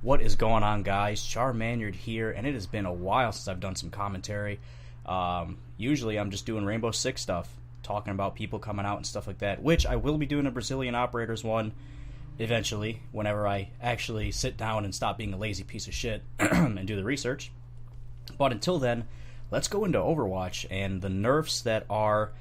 What is going on, guys? Charmanyard here, and it has been a while since I've done some commentary. Usually I'm just doing Rainbow Six stuff, talking about people coming out and stuff like that, which I will be doing a Brazilian Operators one eventually, whenever I actually sit down and stop being a lazy piece of shit and do the research. But until then, let's go into Overwatch and the nerfs that are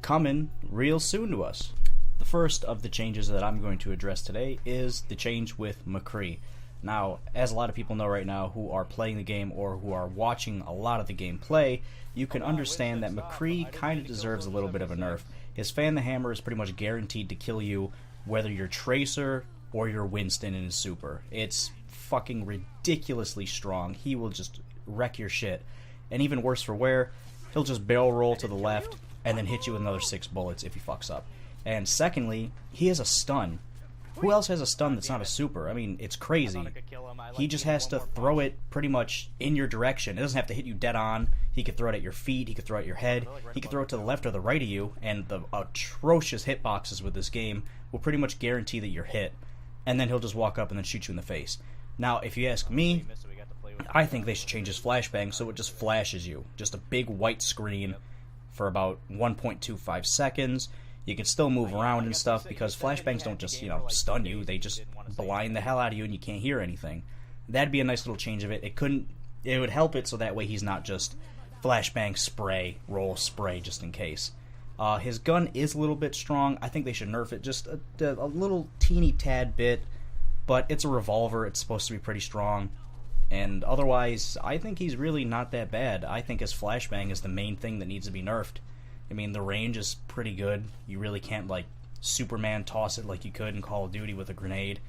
coming real soon to us. The first of the changes that I'm going to address today is the change with McCree. Now, as a lot of people know right now who are playing the game or who are watching a lot of the game play, you can understand that McCree kind of deserves a little bit of a nerf. His Fan the Hammer is pretty much guaranteed to kill you whether you're Tracer or you're Winston in his super. It's fucking ridiculously strong. He will just wreck your shit. And even worse for wear, he'll just barrel roll to the left and then hit you with another 6 bullets if he fucks up. And secondly, he has a stun. Who else has a stun that's not a super? I mean, it's crazy. He just has to throw it pretty much in your direction. It doesn't have to hit you dead on. He could throw it at your feet. He could throw it at your head. He could throw it to the left or the right of you. And the atrocious hitboxes with this game will pretty much guarantee that you're hit. And then he'll just walk up and then shoot you in the face. Now, if you ask me, I think they should change his flashbang so it just flashes you. Just a big white screen for about 1.25 seconds. You can still move around and stuff because flashbangs don't just, stun you. They just blind the hell out of you and you can't hear anything. That'd be a nice little change of it. It would help it so that way he's not just flashbang, spray, roll, spray just in case. His gun is a little bit strong. I think they should nerf it just a little teeny tad bit, but it's a revolver. It's supposed to be pretty strong. And otherwise, I think he's really not that bad. I think his flashbang is the main thing that needs to be nerfed. I mean, the range is pretty good. You really can't, like, Superman toss it like you could in Call of Duty with a grenade.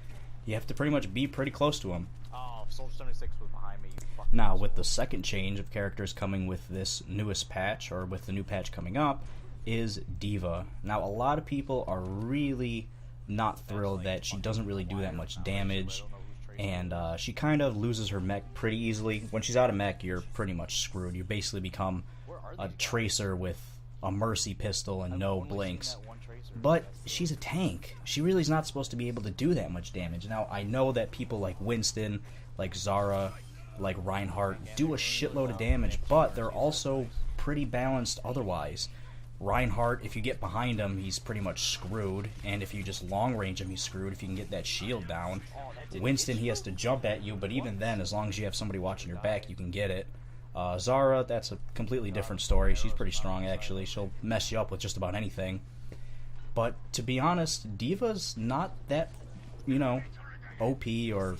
You have to pretty much be pretty close to him. Oh, Soldier 76 was behind me. Now, with the second change of characters coming with this newest patch, or with the new patch coming up, is Diva. Now, a lot of people are really not thrilled that she doesn't really do that much damage, and she kind of loses her mech pretty easily. When she's out of mech, you're pretty much screwed. You basically become a Tracer with a Mercy pistol and no blinks. But she's a tank. She really is not supposed to be able to do that much damage. Now, I know that people like Winston, like Zara, like Reinhardt do a shitload of damage, but they're also pretty balanced otherwise. Reinhardt, if you get behind him, he's pretty much screwed, and if you just long range him, he's screwed if you can get that shield down. Winston, he has to jump at you, but even then, as long as you have somebody watching your back, you can get it. Zara, that's a completely different story. She's pretty strong, actually. She'll mess you up with just about anything. But, to be honest, Diva's not that, OP or,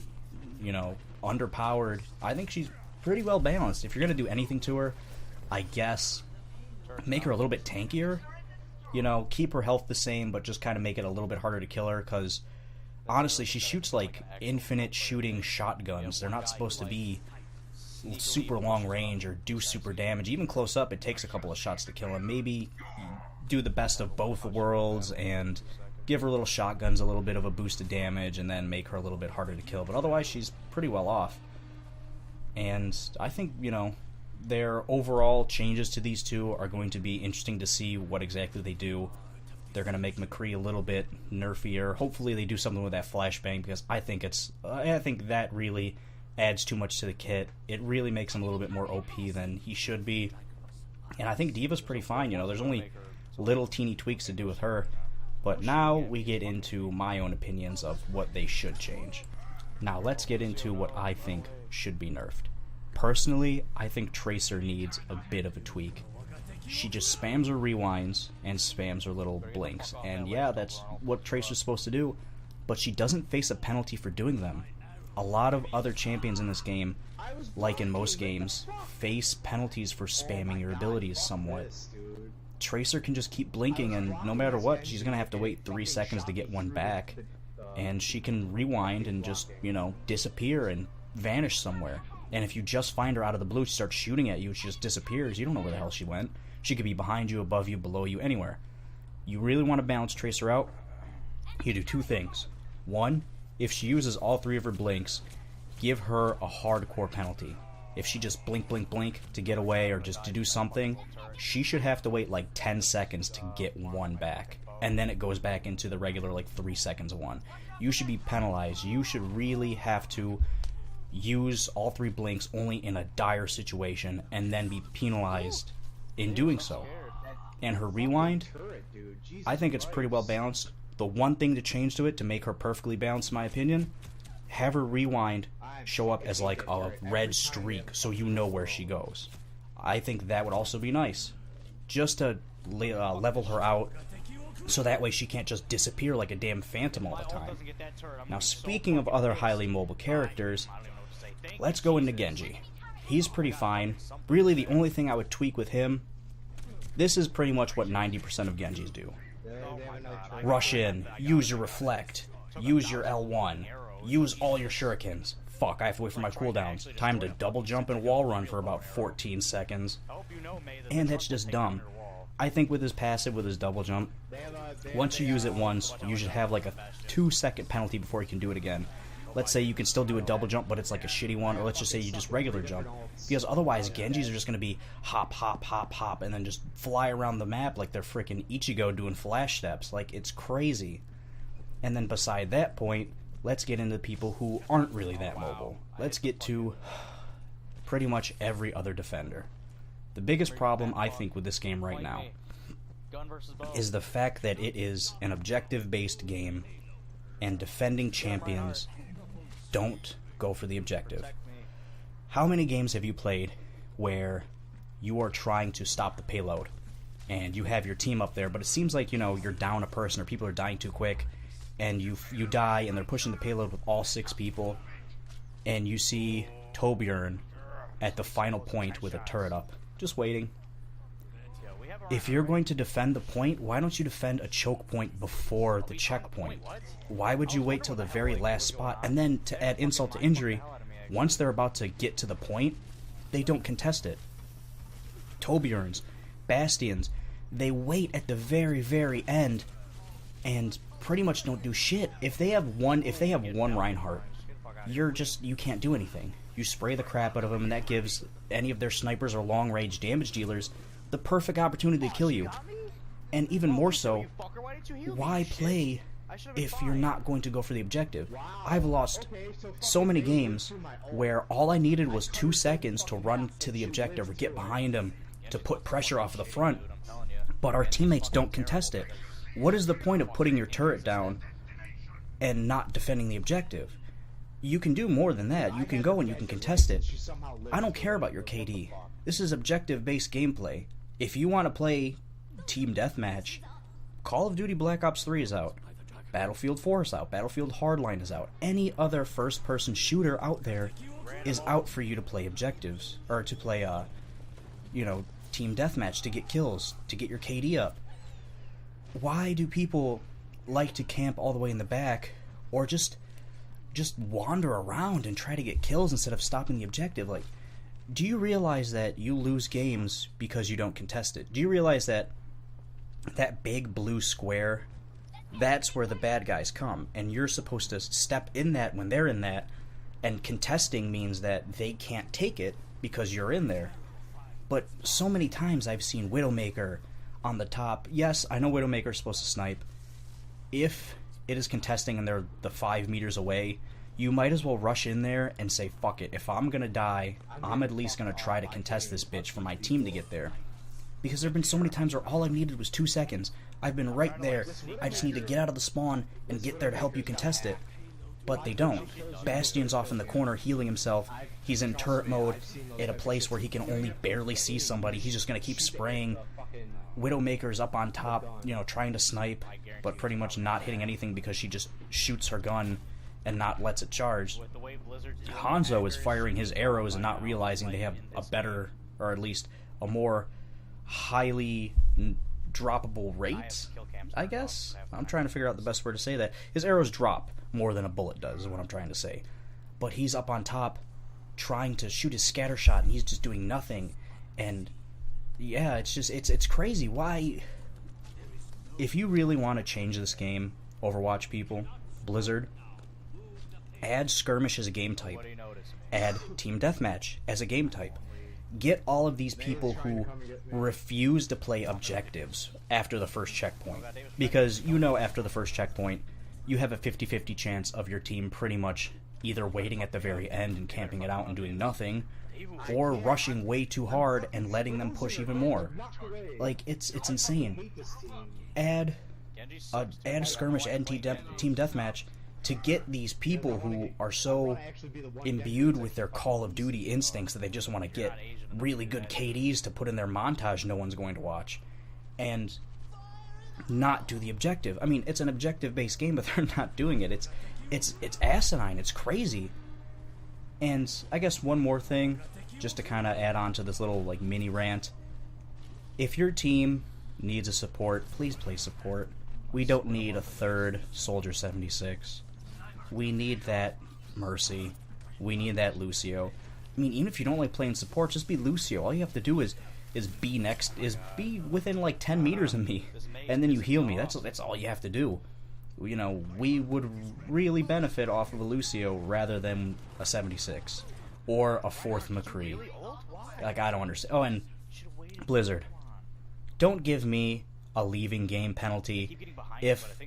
underpowered. I think she's pretty well balanced. If you're going to do anything to her, I guess make her a little bit tankier. Keep her health the same, but just kind of make it a little bit harder to kill her, because, honestly, she shoots, like, infinite shooting shotguns. They're not supposed to be super long range or do super damage. Even close up, it takes a couple of shots to kill him. Maybe do the best of both worlds and give her little shotguns a little bit of a boost of damage and then make her a little bit harder to kill. But otherwise, she's pretty well off. And I think, their overall changes to these two are going to be interesting to see what exactly they do. They're going to make McCree a little bit nerfier. Hopefully they do something with that flashbang, because I think that really adds too much to the kit. It really makes him a little bit more OP than he should be. And I think Diva's pretty fine, there's only little teeny tweaks to do with her. But now we get into my own opinions of what they should change. Now let's get into what I think should be nerfed. Personally, I think Tracer needs a bit of a tweak. She just spams her rewinds and spams her little blinks. And yeah, that's what Tracer's supposed to do, but she doesn't face a penalty for doing them. A lot of other champions in this game, like in most games, face penalties for spamming your abilities somewhat. Tracer can just keep blinking, and no matter what, she's going to have to wait 3 seconds to get one back. And she can rewind and just, disappear and vanish somewhere. And if you just find her out of the blue, she starts shooting at you, she just disappears. You don't know where the hell she went. She could be behind you, above you, below you, anywhere. You really want to balance Tracer out? You do two things. One, if she uses all 3 of her blinks, give her a hardcore penalty. If she just blink, blink, blink to get away or just to do something, she should have to wait like 10 seconds to get one back. And then it goes back into the regular like 3 seconds of one. You should be penalized. You should really have to use all 3 blinks only in a dire situation and then be penalized in doing so. And her rewind, I think it's pretty well balanced. The one thing to change to it to make her perfectly balanced, in my opinion, have her rewind show up as like a red streak so you know where she goes. I think that would also be nice, just to level her out so that way she can't just disappear like a damn phantom all the time. Now, speaking of other highly mobile characters, let's go into Genji. He's pretty fine. Really, the only thing I would tweak with him, this is pretty much what 90% of Genjis do. Rush in, use your reflect, use your L1, use all your shurikens. Fuck, I have to wait for my cooldowns. Time to double jump and wall run for about 14 seconds. And that's just dumb. I think with his passive, with his double jump, once you use it once, you should have like a 2-second penalty before you can do it again. Let's say you can still do a double jump, but it's like a shitty one, or let's just say you just regular jump. Because otherwise, Genjis are just going to be hop, hop, hop, hop, and then just fly around the map like they're freaking Ichigo doing flash steps. Like, it's crazy. And then beside that point, let's get into people who aren't really that mobile. Let's get to pretty much every other defender. The biggest problem, I think, with this game right now is the fact that it is an objective-based game, and defending champions don't go for the objective. How many games have you played where you are trying to stop the payload, and you have your team up there, but it seems like, you know, you're down a person, or people are dying too quick, and you die, and they're pushing the payload with all 6 people, and you see Torbjorn at the final point with a turret up, just waiting. If you're going to defend the point, why don't you defend a choke point before the checkpoint? Why would you wait till the very last spot? And then, to add insult to injury, once they're about to get to the point, they don't contest it. Torbjorns, Bastions, they wait at the very, very end and pretty much don't do shit. If they have one Reinhardt, you can't do anything. You spray the crap out of them, and that gives any of their snipers or long-range damage dealers the perfect opportunity to kill you. And even more so, why play if you're not going to go for the objective? I've lost so many games where all I needed was 2 seconds to run to the objective or get behind them to put pressure off of the front, but our teammates don't contest it. What is the point of putting your turret down and not defending the objective? You can do more than that. You can go and you can contest it. I don't care about your KD. This is objective-based gameplay. If you want to play Team Deathmatch, Call of Duty Black Ops 3 is out. Battlefield 4 is out. Battlefield Hardline is out. Any other first-person shooter out there is out for you to play objectives, or to play, Team Deathmatch, to get kills, to get your KD up. Why do people like to camp all the way in the back, or just wander around and try to get kills instead of stopping the objective? Like, do you realize that you lose games because you don't contest it? Do you realize that that big blue square, that's where the bad guys come, and you're supposed to step in that when they're in that, and contesting means that they can't take it because you're in there. But so many times I've seen Widowmaker on the top. Yes, I know Widowmaker's supposed to snipe. If it is contesting and they're the 5 meters away, you might as well rush in there and say, fuck it, if I'm gonna die, I'm at least gonna try to contest this bitch for my team to get there. Because there have been so many times where all I needed was 2 seconds. I've been right there. I just need to get out of the spawn and get there to help you contest it. But they don't. Bastion's off in the corner healing himself. He's in turret mode at a place where he can only barely see somebody. He's just gonna keep spraying. Widowmaker's up on top, trying to snipe, but pretty much not hitting anything because she just shoots her gun and not lets it charge. Hanzo is firing his arrows and not realizing they have a better, or at least a more highly droppable rate, I guess? I'm trying to figure out the best word to say that. His arrows drop more than a bullet does, is what I'm trying to say. But he's up on top trying to shoot his scatter shot, and he's just doing nothing. And yeah, it's crazy. Why? If you really want to change this game, Overwatch people, Blizzard, add skirmish as a game type. Add team deathmatch as a game type. Get all of these people who refuse to play objectives after the first checkpoint. Because after the first checkpoint, you have a 50-50 chance of your team pretty much either waiting at the very end and camping it out and doing nothing, or rushing way too hard and letting them push even more. Like, it's insane. Add a skirmish, add team deathmatch to get these people who are so imbued with their Call of Duty instincts that they just want to get really good KDs to put in their montage no one's going to watch, and not do the objective. I mean, it's an objective-based game, but they're not doing it. It's asinine. It's crazy. And I guess one more thing, just to kind of add on to this little like mini rant. If your team needs a support, please play support. We don't need a third Soldier 76. We need that Mercy. We need that Lucio. I mean, even if you don't like playing support, just be Lucio. All you have to do is be within like 10 meters of me, and then you heal me. That's all you have to do. You know, we would really benefit off of a Lucio rather than a 76 or a 4th McCree. Like, I don't understand. Oh, and Blizzard, don't give me a leaving game penalty if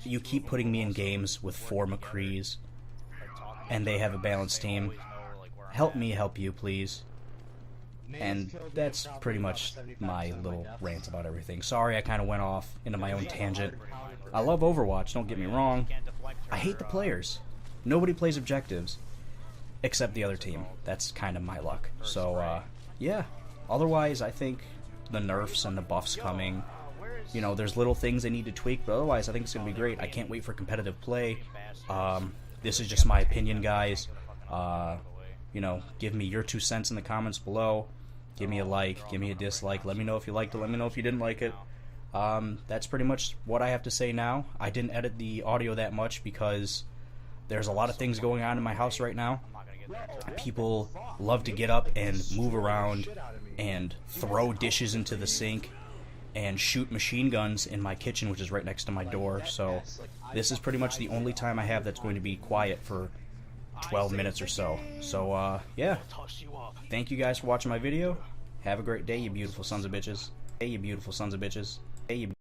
you keep putting me in games with 4 McCrees and they have a balanced team. Help me help you, please. And that's pretty much my little rant about everything. Sorry I kind of went off into my own tangent. I love Overwatch, don't get me wrong. I hate the players. Nobody plays objectives except the other team. That's kind of my luck. So, yeah. Otherwise, I think the nerfs and the buffs coming, you know, there's little things they need to tweak, but otherwise I think it's going to be great. I can't wait for competitive play. This is just my opinion, guys. You know, give me your 2 cents in the comments below. Give me a like, give me a dislike. Let me know if you liked it, let me know if you didn't like it. That's pretty much what I have to say now. I didn't edit the audio that much because there's a lot of things going on in my house right now. People love to get up and move around and throw dishes into the sink and shoot machine guns in my kitchen, which is right next to my door. So this is pretty much the only time I have that's going to be quiet for 12 minutes or so. So, yeah. Thank you guys for watching my video. Have a great day, you beautiful sons of bitches. Hey, you beautiful sons of bitches. Hey, you